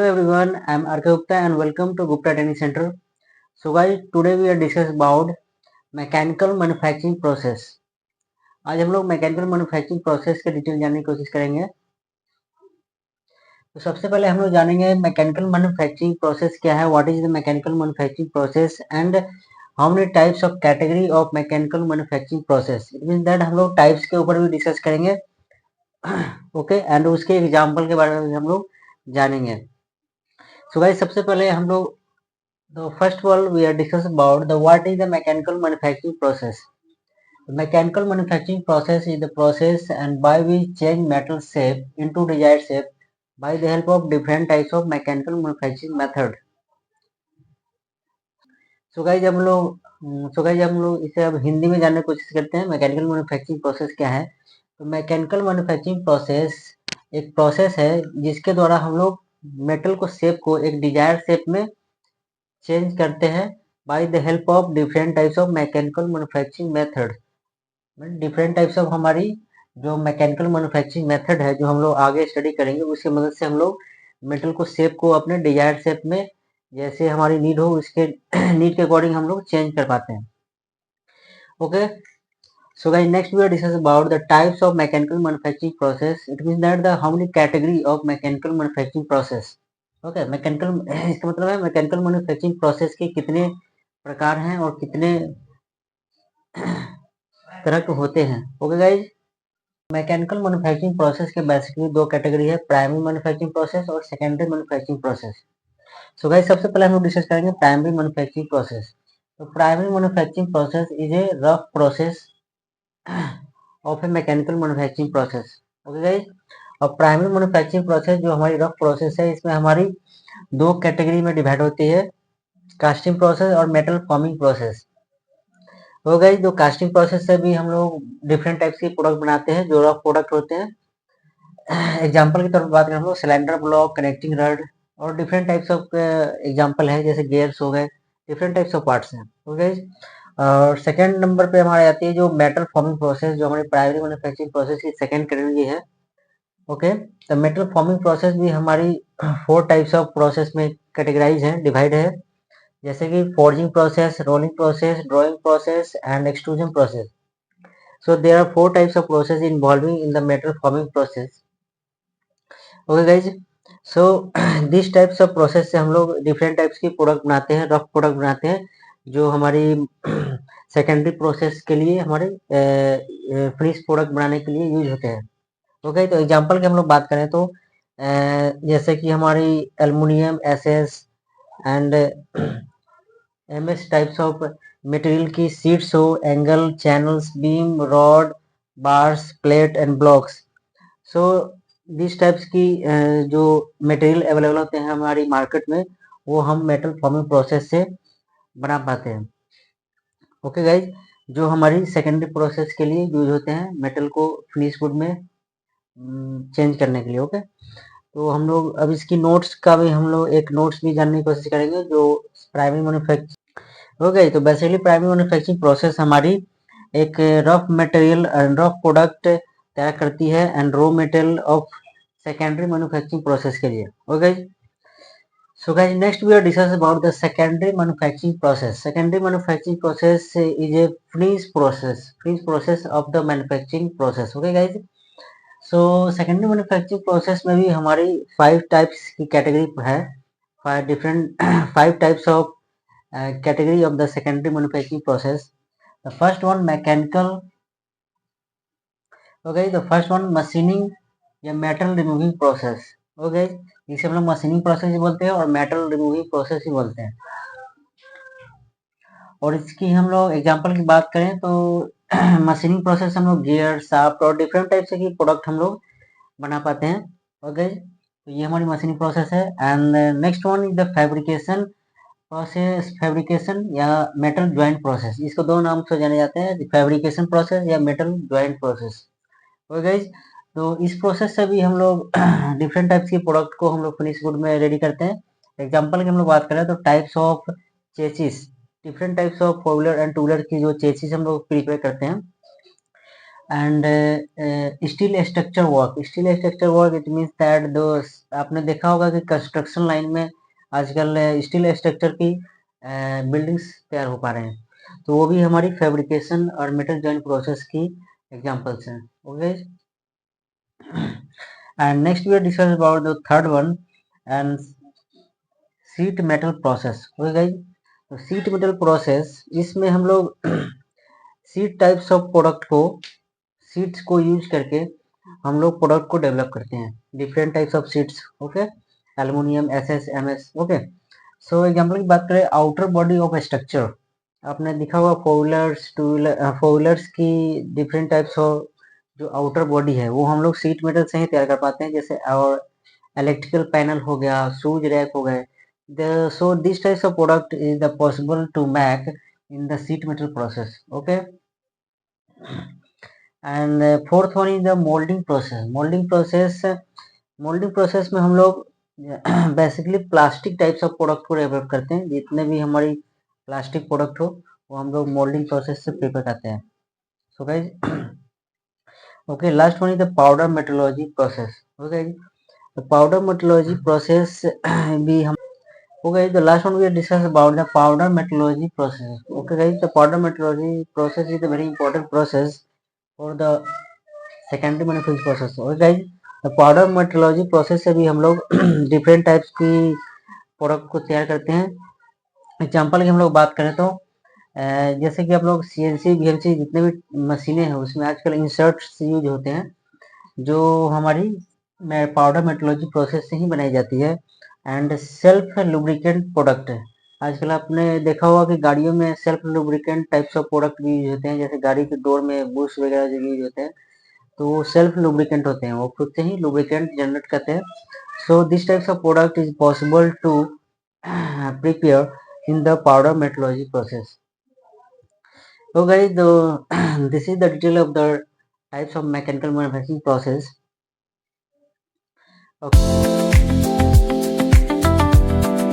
everyone, I am RK Gupta and welcome to Gupta Training Center. So guys, today we are discussing about mechanical manufacturing process. आज हम लोग mechanical manufacturing process के detail जानने की कोशिश करेंगे। तो सबसे पहले हम लोग जानेंगे मैकेनिकल मैन्युफैक्चरिंग प्रोसेस क्या है, what is the mechanical manufacturing process and how many types of category of mechanical manufacturing process. It means that हम लोग टाइप्स के ऊपर भी डिस्कस करेंगे ओके एंड उसके एग्जाम्पल के बारे में हम लोग जानेंगे। सो गाइस, सबसे पहले हम लोग first of all we are discussing about the what is the mechanical manufacturing process. The mechanical manufacturing process is the process and by which change metal shape into desired shape by the help of different types of mechanical manufacturing method. So guys हम लोग इसे अब हिंदी में जानने की कोशिश करते हैं मैकेनिकल मैन्युफैक्चरिंग प्रोसेस क्या है। तो मैकेनिकल मैन्युफैक्चरिंग प्रोसेस एक प्रोसेस है जिसके द्वारा हम लोग मेटल को शेप को एक डिजायर्ड शेप में चेंज करते हैं by the help of different types of mechanical manufacturing method. Different types of हमारी जो मैकेनिकल मैन्युफैक्चरिंग मेथड है जो हम लोग आगे स्टडी करेंगे उसकी मदद से हम लोग मेटल को शेप को अपने डिजायर्ड शेप में जैसे हमारी नीड हो उसके नीड के अकॉर्डिंग हम लोग चेंज कर पाते हैं। Okay, so guys, next we are discussing about the types of mechanical manufacturing process. It means that the how many category of mechanical manufacturing process. Okay, mechanical इसका मतलब है मैकेनिकल मैन्युफैक्चरिंग प्रोसेस के कितने प्रकार हैं और कितने तरह के होते हैं। Okay guys, mechanical manufacturing process के बेसिकली दो कैटेगरी है, प्राइमरी मैन्युफैक्चरिंग प्रोसेस और secondary manufacturing process. So guys, सबसे पहले हम लोग डिस्कस करेंगे प्राइमरी मैन्युफैक्चरिंग प्रोसेस। तो primary manufacturing process is a rough process of A mechanical manufacturing process. Okay guys, और प्राइमरी मैन्युफैक्चरिंग प्रोसेस जो हमारी रफ प्रोसेस है इसमें हमारी दो कैटेगरी में डिवाइड होती है, कास्टिंग प्रोसेस और मेटल फॉर्मिंग प्रोसेस। हो गई, जो कास्टिंग प्रोसेस से भी हम लोग डिफरेंट टाइप्स के प्रोडक्ट बनाते हैं जो रफ प्रोडक्ट होते हैं। एग्जांपल की तौर पर बात करें हम लोग सिलेंडर ब्लॉक, कनेक्टिंग रड और डिफरेंट टाइप्स ऑफ एग्जांपल है जैसे गियर्स हो गए, डिफरेंट टाइप्स ऑफ पार्ट्स हैं। ओके, और सेकंड नंबर पे हमारे आती है जो मेटल फॉर्मिंग प्रोसेस जो हमारी प्राइमरी मैन्युफैक्चरिंग प्रोसेस की सेकंड कैटेगरी है। ओके, तो मेटल फॉर्मिंग प्रोसेस भी हमारी 4 टाइप्स ऑफ प्रोसेस में कैटेगराइज है, डिवाइड है, जैसे कि forging process, rolling process, drawing process and extrusion process. So there are 4 types of process involving in the metal forming process. Okay guys, so these types of process से हम लोग different types की product बनाते हैं, rough product बनाते हैं जो हमारी सेकेंडरी प्रोसेस के लिए हमारे फिनिश प्रोडक्ट बनाने के लिए यूज होते हैं। ओके, तो एग्जांपल की हम लोग बात करें तो जैसे कि हमारी aluminium, SS and MS types of material की शीट्स हो, angle, channels, beam, rod, bars, plate and blocks. So this types की जो मटेरियल अवेलेबल होते हैं हमारी मार्केट में वो हम मेटल फॉर्मिंग प्रोसेस से बना पाते हैं। ओके गाइज, जो हमारी सेकेंडरी प्रोसेस के लिए यूज होते हैं मेटल को फिनिश गुड में चेंज करने के लिए। ओके, तो हम लोग अब इसकी नोट्स का भी हम लोग एक नोट्स भी जानने की कोशिश करेंगे जो प्राइमरी मैन्युफैक्चर। ओके, तो बेसिकली प्राइमरी मैन्युफैक्चरिंग प्रोसेस हमारी एक rough material and rough product तैयार करती है and raw material of secondary manufacturing process के लिए। Okay, so guys, next we are discuss about the secondary manufacturing process. Secondary manufacturing process is a finish process of the manufacturing process. Okay guys, so secondary manufacturing process में भी हमारी 5 types की category है, 5 different 5 types of category of the secondary manufacturing process. The first one mechanical. Okay, the first one machining या metal removing process. Okay, इसे हम लोग machining process ही बोलते हैं और मेटल रिमूविंग प्रोसेस ही बोलते हैं। और इसकी हम लोग एग्जांपल की बात करें तो मशीनिंग प्रोसेस हम लोग गियर, शाफ्ट और डिफरेंट टाइप से की प्रोडक्ट हम लोग बना पाते हैं। ओके, तो ये हमारी मशीनिंग प्रोसेस है। And next one is the fabrication process, fabrication या मेटल ज्वाइंट प्रोसेस। इसको दो नाम से जाने जाते हैं, फैब्रिकेशन प्रोसेस या मेटल ज्वाइंट प्रोसेस। ओके, तो इस प्रोसेस से भी हम लोग डिफरेंट टाइप्स की प्रोडक्ट को हम लोग फिनिश गुड में रेडी करते हैं। एग्जांपल की हम लोग बात करें तो types of chassis, different types of four wheeler and two wheeler की जो चेसिस हम लोग प्रिपेयर करते हैं and steel structure work it means that दो, आपने देखा होगा कि कंस्ट्रक्शन लाइन में आजकल स्टील स्ट्रक्चर की बिल्डिंग्स तैयार हो पा रहे हैं, तो वो भी हमारी फैब्रिकेशन और मेटल जॉइंट प्रोसेस की एग्जांपल्स हैं. Okay, and next we discuss about the third one and sheet metal process. Okay guys, तो शीट मेटल प्रोसेस, इसमें हम लोग शीट टाइप्स ऑफ प्रोडक्ट को, शीट्स को यूज करके हम लोग प्रोडक्ट को डेवलप करते हैं, different types of sheets. Okay, aluminium, SS, MS. Okay, so example की बात करें, आउटर बॉडी ऑफ स्ट्रक्चर, आपने देखा होगा फोर व्हीलर्स की डिफरेंट टाइप्स ऑफ जो आउटर बॉडी है वो हम लोग शीट मेटल से ही तैयार कर पाते हैं, जैसे और इलेक्ट्रिकल पैनल हो गया, शूज रैक हो गए. So these types of product is the possible to make in the sheet metal process. Okay, and fourth one is the molding process. Moulding process में हम लोग basically plastic types of product को develop करते हैं, जितने भी हमारी plastic product हो वो हम लोग मोल्डिंग प्रोसेस से प्रिपेयर करते हैं. So guys, okay, last one is the powder metrology process. Okay, तो पाउडर मेट्रोलॉजी प्रोसेस भी हम. Okay, the last one we will discuss about the powder metallurgy process. Okay, guys, the powder metallurgy process is a very important process for the secondary manufacturing process. Okay, guys, the powder metallurgy process से भी हम लोग different types की product को तैयार करते हैं. Example की हम लोग बात करें तो जैसे कि आप लोग CNC VNC जितने भी मशीनें हैं उसमें आजकल इंसर्ट्स यूज होते हैं, जो हमारी पाउडर मेट्रोलॉजी प्रोसेस से ही बनाई जाती है. एंड सेल्फ लुब्रिकेंट प्रोडक्ट है, आजकल आपने देखा होगा कि गाड़ियों में self lubricant types of product भी यूज होते हैं, जैसे गाड़ी के डोर में बुश वगैरह जो यूज होते हैं तो वो सेल्फ लुब्रिकेंट होते हैं, वो खुद से ही लुब्रिकेंट जनरेट करते हैं. So this types of product is possible to prepare in the powder metrology process. So guys, this is the detail of the types of mechanical manufacturing process. Okay.